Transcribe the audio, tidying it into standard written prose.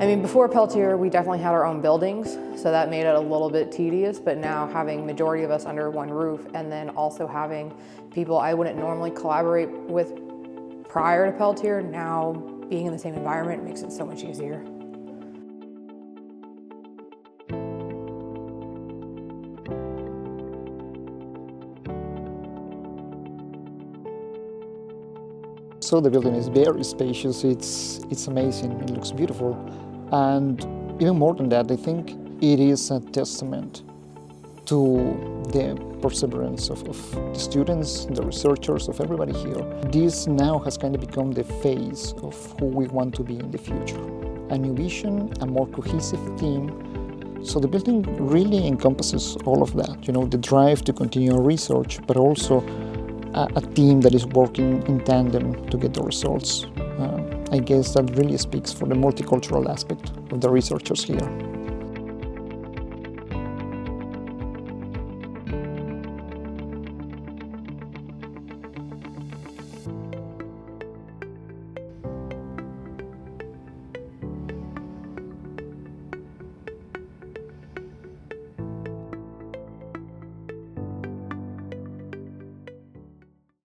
I mean, before Peltier, we definitely had our own buildings, so that made it a little bit tedious, but now having majority of us under one roof and then also having people I wouldn't normally collaborate with prior to Peltier, now being in the same environment makes it so much easier. So the building is very spacious, it's amazing, it looks beautiful. And even more than that, I think it is a testament to the perseverance of the students, the researchers, of everybody here. This now has kind of become the face of who we want to be in the future. A new vision, a more cohesive team. So the building really encompasses all of that, you know, the drive to continue our research, but also a team that is working in tandem to get the results. I guess that really speaks for the multicultural aspect of the researchers here.